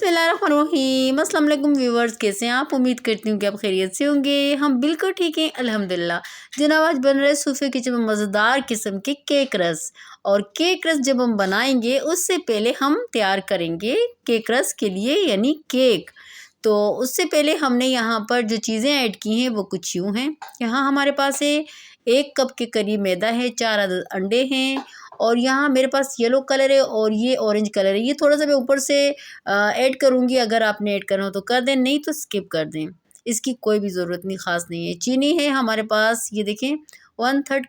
बिस्मिल्लाहिर्रहमानिर्रहीम। अस्सलाम वालेकुम व्यूवर्स, कैसे हैं आप? उम्मीद करती हूँ कि आप खैरियत से होंगे। हम बिल्कुल ठीक हैं अल्हम्दुलिल्लाह। जनाब आज बन रहे सूफे किचन में मज़ेदार किस्म के केक रस। और केक रस जब हम बनाएंगे उससे पहले हम तैयार करेंगे केक रस के लिए यानी केक। तो उससे पहले हमने यहाँ पर जो चीज़ें ऐड की हैं वो कुछ यूँ हैं। यहाँ हमारे पास है 1 कप के करीब मैदा है, 4 अदद अंडे हैं और यहाँ मेरे पास येलो कलर है और ये ऑरेंज कलर है। ये थोड़ा-सा मैं ऊपर से ऐड करूँगी, अगर आपने ऐड करना हो तो कर दें, नहीं तो स्किप कर दें। इसकी कोई भी ज़रूरत नहीं, ख़ास नहीं है। चीनी है हमारे पास, ये देखें 1/3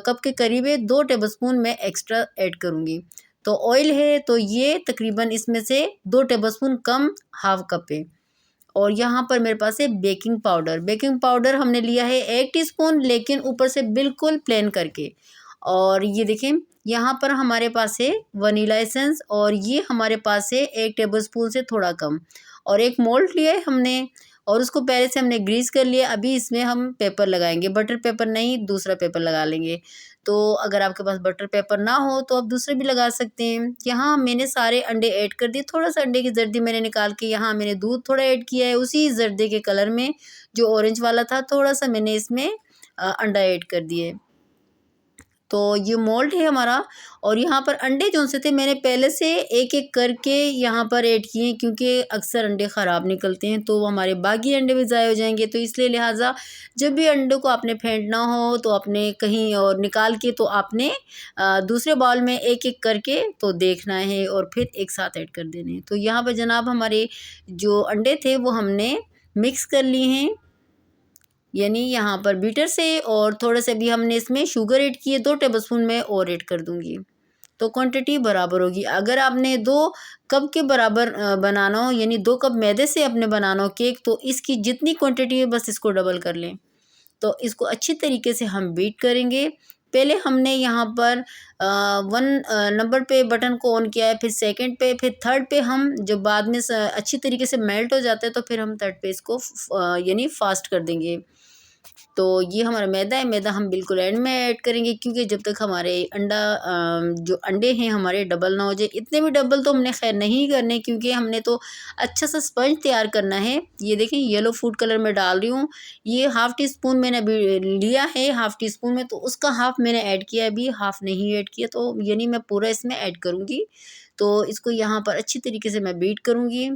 कप के करीब है, 2 टेबलस्पून मैं एक्स्ट्रा ऐड करूँगी। तो ऑयल है तो ये तकरीबन इसमें से 2 टेबलस्पून कम, हाफ़ कप है। और यहाँ पर मेरे पास है बेकिंग पाउडर हमने लिया है 1 टीस्पून, लेकिन ऊपर से बिल्कुल प्लेन करके। और ये देखें यहाँ पर हमारे पास है वनीला एसेंस और ये हमारे पास है 1 टेबलस्पून से थोड़ा कम। और एक मोल्ड लिया है हमने और उसको पहले से हमने ग्रीस कर लिया। अभी इसमें हम पेपर लगाएंगे, बटर पेपर नहीं, दूसरा पेपर लगा लेंगे। तो अगर आपके पास बटर पेपर ना हो तो आप दूसरे भी लगा सकते हैं। यहाँ मैंने सारे अंडे ऐड कर दिए, थोड़ा सा अंडे की जर्दी मैंने निकाल के यहाँ मैंने दूध थोड़ा ऐड किया है, उसी जर्दे के कलर में जो ऑरेंज वाला था थोड़ा सा मैंने इसमें अंडा ऐड कर दिए। तो ये मोल्ड है हमारा। और यहाँ पर अंडे जो से थे मैंने पहले से एक-एक करके यहाँ पर ऐड किए, क्योंकि अक्सर अंडे ख़राब निकलते हैं तो हमारे बाकी अंडे भी ज़ाया हो जाएंगे। तो इसलिए लिहाजा जब भी अंडों को आपने फेंटना हो तो आपने कहीं और निकाल के तो आपने दूसरे बाउल में एक-एक करके तो देखना है और फिर एक साथ ऐड कर देने हैं। तो यहाँ पर जनाब हमारे जो अंडे थे वो हमने मिक्स कर लिए हैं, यानी यहाँ पर बीटर से। और थोड़े से भी हमने इसमें शुगर ऐड की है, 2 टेबलस्पून मैं और ऐड कर दूँगी। तो क्वांटिटी बराबर होगी। अगर आपने 2 कप के बराबर बनाना हो, यानी 2 कप मैदे से आपने बनाना हो केक, तो इसकी जितनी क्वांटिटी है बस इसको डबल कर लें। तो इसको अच्छी तरीके से हम बीट करेंगे। पहले हमने यहाँ पर 1 नंबर पे बटन को ऑन किया है, फिर सेकंड पे, फिर थर्ड पे। हम जब बाद में अच्छी तरीके से मेल्ट हो जाता है तो फिर हम थर्ड पे इसको यानी फास्ट कर देंगे। तो ये हमारा मैदा है, मैदा हम बिल्कुल एंड में ऐड करेंगे, क्योंकि जब तक हमारे जो अंडे हैं हमारे डबल ना हो जाए। इतने भी डबल तो हमने खैर नहीं करने, क्योंकि हमने तो अच्छा सा स्पंज तैयार करना है। ये देखें येलो फूड कलर मैं डाल रही हूँ, ये हाफ़ टी स्पून मैंने अभी लिया है, हाफ़ टी स्पून में तो उसका हाफ़ मैंने ऐड किया है, अभी हाफ़ नहीं ऐड किया, तो यानी मैं पूरा इसमें ऐड करूँगी। तो इसको यहाँ पर अच्छी तरीके से मैं बीट करूँगी।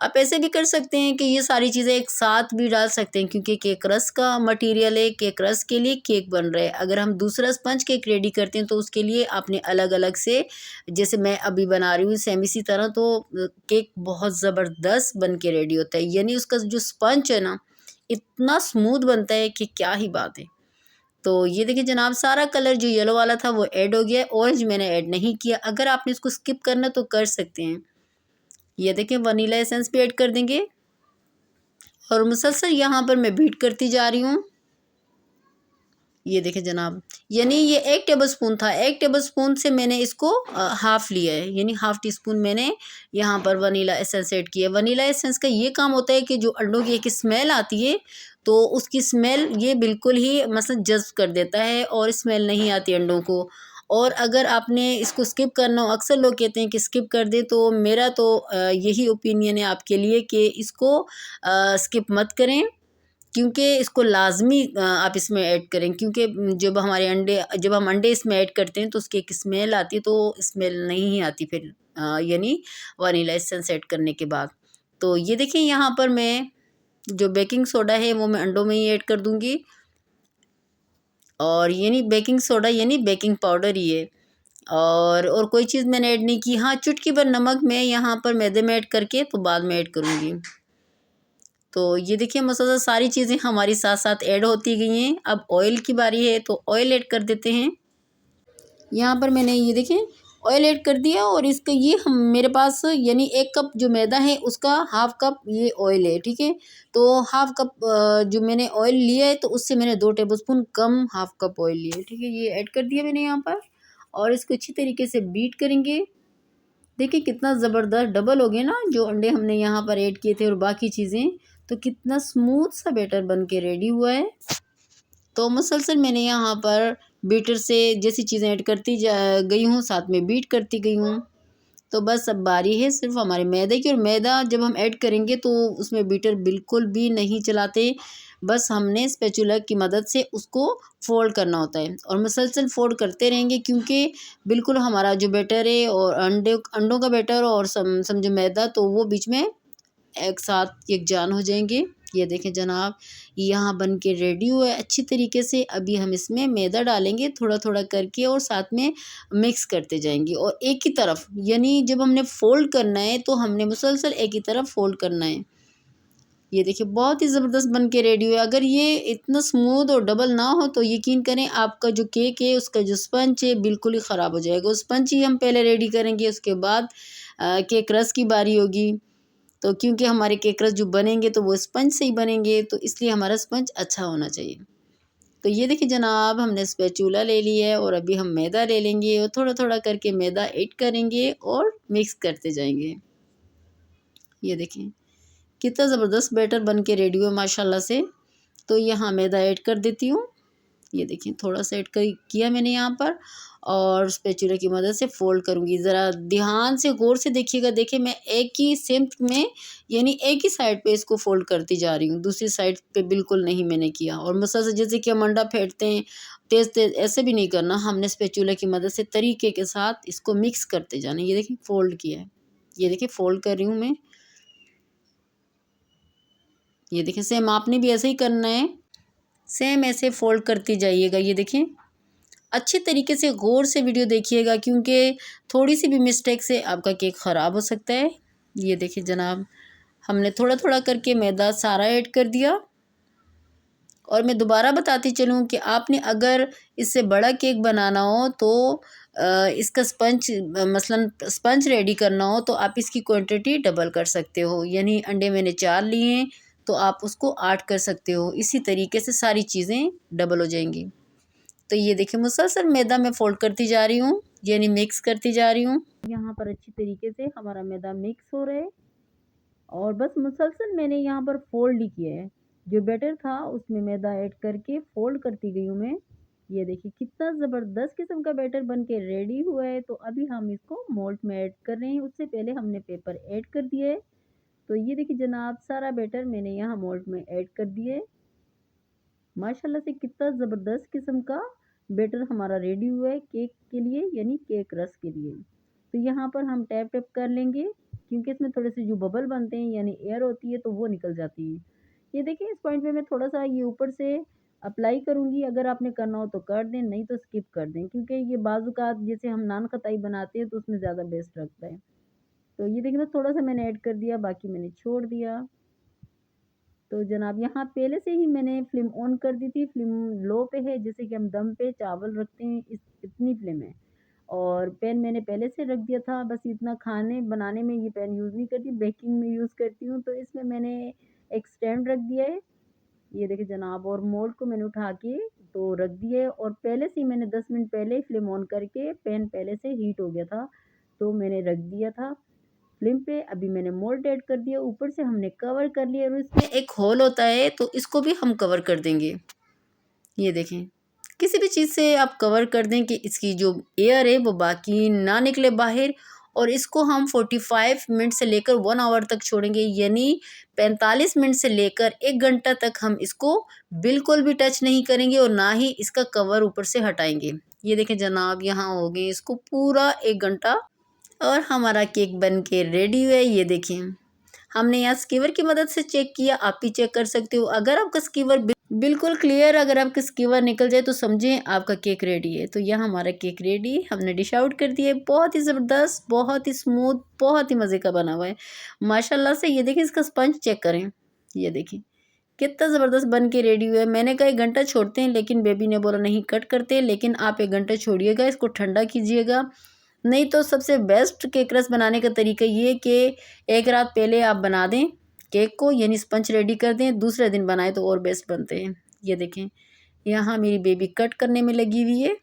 आप ऐसे भी कर सकते हैं कि ये सारी चीज़ें एक साथ भी डाल सकते हैं, क्योंकि केक रस का मटेरियल है, केक रस के लिए केक बन रहा है। अगर हम दूसरा स्पंज केक रेडी करते हैं तो उसके लिए आपने अलग-अलग से, जैसे मैं अभी बना रही हूँ सेम इसी तरह, तो केक बहुत ज़बरदस्त बन के रेडी होता है। यानी उसका जो स्पंज है ना, इतना स्मूथ बनता है कि क्या ही बात है। तो ये देखिए जनाब, सारा कलर जो येलो वाला था वो ऐड हो गया है, ऑरेंज मैंने ऐड नहीं किया। अगर आपने इसको स्किप करना तो कर सकते हैं। ये देखिए वनीला एसेंस भी ऐड कर देंगे और मुसलसल यहाँ पर मैं बीट करती जा रही हूँ। ये देखें जनाब, यानी ये 1 टेबलस्पून था, 1 टेबलस्पून से मैंने इसको हाफ़ लिया है, यानी हाफ़ टी स्पून मैंने यहाँ पर वनीला एसेंस ऐड किया है। वनीला एसेंस का ये काम होता है कि जो अंडों की एक स्मेल आती है, तो उसकी स्मेल ये बिल्कुल ही मसलन जज़्ब कर देता है और स्मेल नहीं आती अंडों को। और अगर आपने इसको स्किप करना हो, अक्सर लोग कहते हैं कि स्किप कर दें, तो मेरा तो यही ओपिनियन है आपके लिए कि इसको स्किप मत करें, क्योंकि इसको लाज़मी आप इसमें ऐड करें, क्योंकि जब हम अंडे इसमें ऐड करते हैं तो उसकी एक स्मेल आती है, तो स्मेल नहीं आती फिर यानी वनीला एसेंस ऐड करने के बाद। तो ये देखिए यहाँ पर मैं जो बेकिंग सोडा है वो मैं अंडों में ही ऐड कर दूँगी, और यानी बेकिंग सोडा यानी बेकिंग पाउडर ही है। और कोई चीज़ मैंने ऐड नहीं की। हाँ, चुटकी भर नमक मैं यहाँ पर मैदे में ऐड करके तो बाद में ऐड करूँगी। तो ये देखिए मसाला सारी चीज़ें हमारी साथ साथ ऐड होती गई हैं। अब ऑयल की बारी है तो ऑयल ऐड कर देते हैं। यहाँ पर मैंने ये देखिए ऑयल ऐड कर दिया, और इसका ये हम मेरे पास यानी 1 कप जो मैदा है उसका हाफ़ कप ये ऑयल है, ठीक है। तो हाफ़ कप जो मैंने ऑयल लिया है तो उससे मैंने 2 टेबलस्पून कम हाफ़ कप ऑयल लिया है, ठीक है। ये ऐड कर दिया मैंने यहाँ पर और इसको अच्छी तरीके से बीट करेंगे। देखिए कितना ज़बरदस्त डबल हो गया ना, जो अंडे हमने यहाँ पर ऐड किए थे और बाकी चीज़ें, तो कितना स्मूथ सा बैटर बन के रेडी हुआ है। तो मुसलसल मैंने यहाँ पर बीटर से जैसी चीज़ें ऐड करती जा गई हूँ, साथ में बीट करती गई हूँ। तो बस अब बारी है सिर्फ हमारे मैदे की, और मैदा जब हम ऐड करेंगे तो उसमें बीटर बिल्कुल भी नहीं चलाते, बस हमने स्पैचुला की मदद से उसको फ़ोल्ड करना होता है और मुसलसल फ़ोल्ड करते रहेंगे, क्योंकि बिल्कुल हमारा जो बैटर है और अंडों का बैटर और समझो मैदा, तो वो बीच में एक साथ यकजान हो जाएंगे। ये देखें जनाब, यहाँ बन के रेडी हुआ है अच्छी तरीके से। अभी हम इसमें मैदा डालेंगे थोड़ा थोड़ा करके और साथ में मिक्स करते जाएंगे, और एक ही तरफ, यानी जब हमने फ़ोल्ड करना है तो हमने मुसलसल एक ही तरफ फ़ोल्ड करना है। ये देखिए बहुत ही ज़बरदस्त बन के रेडी हुआ है। अगर ये इतना स्मूथ और डबल ना हो तो यकीन करें आपका जो केक है उसका जो स्पंज है बिल्कुल ही ख़राब हो जाएगा। उस स्पंज ही हम पहले रेडी करेंगे, उसके बाद केक रस की बारी होगी। तो क्योंकि हमारे केक रस जो बनेंगे तो वो स्पंज से ही बनेंगे, तो इसलिए हमारा स्पंज अच्छा होना चाहिए। तो ये देखिए जनाब, हमने स्पैचुला ले लिया है और अभी हम मैदा ले लेंगे और थोड़ा थोड़ा करके मैदा ऐड करेंगे और मिक्स करते जाएंगे। ये देखें कितना ज़बरदस्त बैटर बन के रेडी हुआ माशाल्लाह से। तो यहाँ मैदा ऐड कर देती हूँ। ये देखिए थोड़ा सा ऐड कर किया मैंने यहाँ पर, और स्पैचुला की मदद से फ़ोल्ड करूँगी। ज़रा ध्यान से गौर से देखिएगा। देखिए मैं एक ही सेम में, यानी एक ही साइड पे इसको फ़ोल्ड करती जा रही हूँ, दूसरी साइड पे बिल्कुल नहीं मैंने किया। और मसल से जैसे कि हम अंडा फेंटते हैं तेज़ तेज़, ऐसे भी नहीं करना, हमने स्पैचुला की मदद से तरीके के साथ इसको मिक्स करते जाना। ये देखिए फ़ोल्ड किया है, ये देखिए फ़ोल्ड कर रही हूँ मैं। ये देखिए सेम आपने भी ऐसे ही करना है, सेम ऐसे फ़ोल्ड करती जाइएगा। ये देखिए अच्छे तरीके से गौर से वीडियो देखिएगा, क्योंकि थोड़ी सी भी मिस्टेक से आपका केक ख़राब हो सकता है। ये देखिए जनाब, हमने थोड़ा थोड़ा करके मैदा सारा ऐड कर दिया। और मैं दोबारा बताती चलूँ कि आपने अगर इससे बड़ा केक बनाना हो तो इसका स्पंज, मसलन स्पंज रेडी करना हो तो आप इसकी क्वांटिटी डबल कर सकते हो। यानी अंडे मैंने 4 लिए हैं तो आप उसको 8 कर सकते हो। इसी तरीके से सारी चीज़ें डबल हो जाएंगी। तो ये देखिए मुसलसल मैदा मैं फ़ोल्ड करती जा रही हूँ, यानी मिक्स करती जा रही हूँ। यहाँ पर अच्छी तरीके से हमारा मैदा मिक्स हो रहा है और बस मुसलसल मैंने यहाँ पर फ़ोल्ड ही किया है। जो बैटर था उसमें मैदा ऐड करके फ़ोल्ड करती गई हूँ मैं। ये देखिए कितना ज़बरदस्त किस्म का बैटर बन के रेडी हुआ है। तो अभी हम इसको मोल्ड में ऐड कर रहे हैं। उससे पहले हमने पेपर ऐड कर दिया है। तो ये देखिए जनाब, सारा बैटर मैंने यहाँ मोल्ड में ऐड कर दिया है। माशाल्लाह से कितना ज़बरदस्त किस्म का बैटर हमारा रेडी हुआ है केक के लिए, यानी केक रस के लिए। तो यहाँ पर हम टैप टैप कर लेंगे, क्योंकि इसमें थोड़े से जो बबल बनते हैं यानी एयर होती है तो वो निकल जाती है। ये देखिए इस पॉइंट पे मैं थोड़ा सा ये ऊपर से अप्लाई करूँगी। अगर आपने करना हो तो कर दें, नहीं तो स्किप कर दें, क्योंकि ये बाज़-औक़ात जैसे हम नान खताई बनाते हैं तो उसमें ज़्यादा बेस्ट लगता है। तो ये देखिए थोड़ा सा मैंने ऐड कर दिया, बाकी मैंने छोड़ दिया। तो जनाब यहाँ पहले से ही मैंने फ्लेम ऑन कर दी थी। फ्लेम लो पे है, जैसे कि हम दम पे चावल रखते हैं इस इतनी फ्लेम है। और पैन मैंने पहले से रख दिया था। बस इतना खाने बनाने में ये पैन यूज़ नहीं करती, बेकिंग में यूज़ करती हूँ। तो इसमें मैंने एक स्टैंड रख दिया है। ये देखिए जनाब, और मोल्ड को मैंने उठा के तो रख दिया है, और पहले से ही मैंने 10 मिनट पहले ही फ्लेम ऑन करके, पैन पहले से हीट हो गया था तो मैंने रख दिया था फ्लेम पे। अभी मैंने मोल्ड ऐड कर दिया, ऊपर से हमने कवर कर लिया, और इसमें एक होल होता है तो इसको भी हम कवर कर देंगे। ये देखें किसी भी चीज़ से आप कवर कर दें कि इसकी जो एयर है वो बाकी ना निकले बाहर। और इसको हम 45 मिनट से लेकर 1 आवर तक छोड़ेंगे, यानी 45 मिनट से लेकर 1 घंटा तक हम इसको बिल्कुल भी टच नहीं करेंगे और ना ही इसका कवर ऊपर से हटाएंगे। ये देखें जनाब, यहाँ हो गए इसको पूरा 1 घंटा और हमारा केक बन के रेडी हुआ है। ये देखिए हमने यहाँ स्कीवर की मदद से चेक किया, आप भी चेक कर सकते हो। अगर आपका स्कीवर बिल्कुल क्लियर, अगर आपका स्कीवर निकल जाए तो समझें आपका केक रेडी है। तो यहाँ हमारा केक रेडी, हमने डिश आउट कर दिया है। बहुत ही ज़बरदस्त, बहुत ही स्मूथ, बहुत ही मज़े का बना हुआ है माशाल्लाह से। ये देखिए इसका स्पंज चेक करें, ये देखिए कितना ज़बरदस्त बन के रेडी हुआ है। मैंने कहा 1 घंटा छोड़ते हैं, लेकिन बेबी ने बोला नहीं कट करते, लेकिन आप 1 घंटा छोड़िएगा, इसको ठंडा कीजिएगा। नहीं तो सबसे बेस्ट केक रस बनाने का तरीका ये है कि 1 रात पहले आप बना दें केक को, यानी स्पंज रेडी कर दें, दूसरे दिन बनाएं तो और बेस्ट बनते हैं। ये देखें यहाँ मेरी बेबी कट करने में लगी हुई है।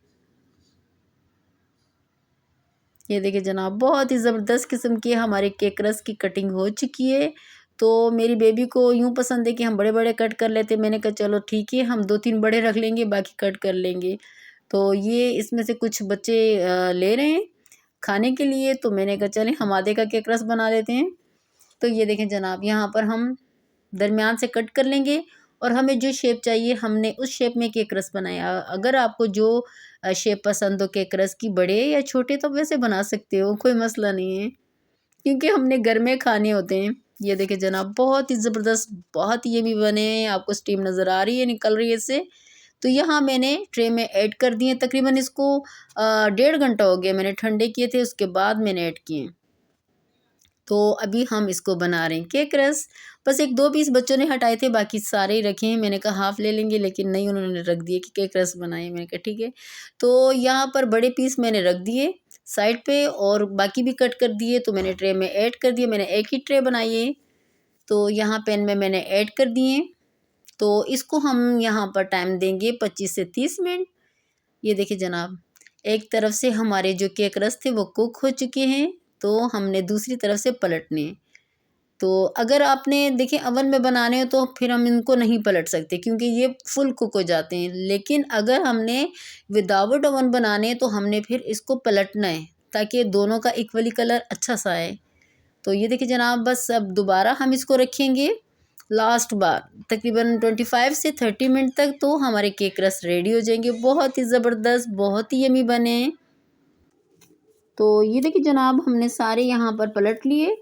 ये देखिए जनाब, बहुत ही ज़बरदस्त किस्म की हमारे केक रस की कटिंग हो चुकी है। तो मेरी बेबी को यूँ पसंद है कि हम बड़े बड़े कट कर लेते। मैंने कहा चलो ठीक है, हम 2-3 बड़े रख लेंगे, बाकी कट कर लेंगे। तो ये इसमें से कुछ बच्चे ले रहे हैं। खाने के लिए, तो मैंने कहा चलें हम आधे का केक रस बना लेते हैं। तो ये देखें जनाब, यहाँ पर हम दरमियान से कट कर लेंगे और हमें जो शेप चाहिए हमने उस शेप में केक रस बनाया। अगर आपको जो शेप पसंद हो केक रस की, बड़े या छोटे, तो वैसे बना सकते हो, कोई मसला नहीं है, क्योंकि हमने घर में खाने होते हैं। ये देखें जनाब, बहुत ही ज़बरदस्त, बहुत ही यमी बने हैं। आपको स्टीम नज़र आ रही है, निकल रही है इससे। तो यहाँ मैंने ट्रे में ऐड कर दिए। तकरीबन इसको 1.5 घंटा हो गया, मैंने ठंडे किए थे, उसके बाद मैंने ऐड किए। तो अभी हम इसको बना रहे हैं केक रस। बस 1-2 पीस बच्चों ने हटाए थे, बाकी सारे ही रखे हैं। मैंने कहा हाफ़ ले लेंगे, लेकिन नहीं, उन्होंने रख दिए कि केक रस बनाए। मैंने कहा ठीक है। तो यहाँ पर बड़े पीस मैंने रख दिए साइड पे और बाकी भी कट कर दिए। तो मैंने ट्रे में ऐड कर दिए। मैंने एक ही ट्रे बनाई है, तो यहाँ पैन में मैंने ऐड कर दिए। तो इसको हम यहाँ पर टाइम देंगे 25 से 30 मिनट। ये देखिए जनाब, एक तरफ से हमारे जो केक रस थे वो कुक हो चुके हैं, तो हमने दूसरी तरफ से पलटने हैं। तो अगर आपने देखिए अवन में बनाने हो तो फिर हम इनको नहीं पलट सकते, क्योंकि ये फुल कुक हो जाते हैं। लेकिन अगर हमने विदाउट अवन बनाने हैं तो हमने फिर इसको पलटना है, ताकि दोनों का इक्वली कलर अच्छा सा आए। तो ये देखिए जनाब, बस अब दोबारा हम इसको रखेंगे लास्ट बार तकरीबन 25 से 30 मिनट तक, तो हमारे केक रस रेडी हो जाएंगे। बहुत ही ज़बरदस्त, बहुत ही यमी बने हैं। तो ये देखिए जनाब, हमने सारे यहाँ पर पलट लिए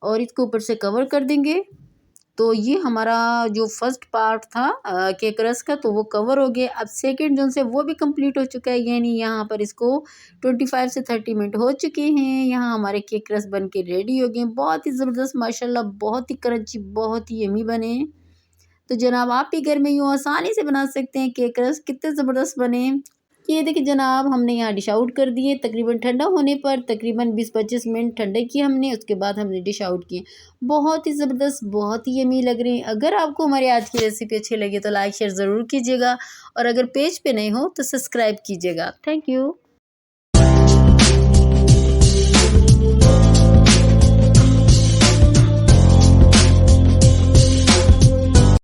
और इसको ऊपर से कवर कर देंगे। तो ये हमारा जो फर्स्ट पार्ट था केक रस का, तो वो कवर हो गया। अब सेकंड जोन से वो भी कंप्लीट हो चुका है, यानी यहाँ पर इसको 25 से 30 मिनट हो चुके हैं। यहाँ हमारे केक रस बन के रेडी हो गए। बहुत ही ज़बरदस्त माशाल्लाह, बहुत ही क्रंची, बहुत ही यमी बने हैं। तो जनाब आप भी घर में यूँ आसानी से बना सकते हैं केक रस, कितने ज़बरदस्त बने हैं। ये देखिए जनाब, हमने यहाँ डिश आउट कर दिए। तकरीबन ठंडा होने पर तकरीबन 20-25 मिनट ठंडे किए हमने, उसके बाद हमने डिश आउट किए। बहुत ही ज़बरदस्त, बहुत ही यमी लग रहे हैं। अगर आपको हमारी आज की रेसिपी अच्छी लगी तो लाइक शेयर ज़रूर कीजिएगा, और अगर पेज पे नहीं हो तो सब्सक्राइब कीजिएगा। Thank you.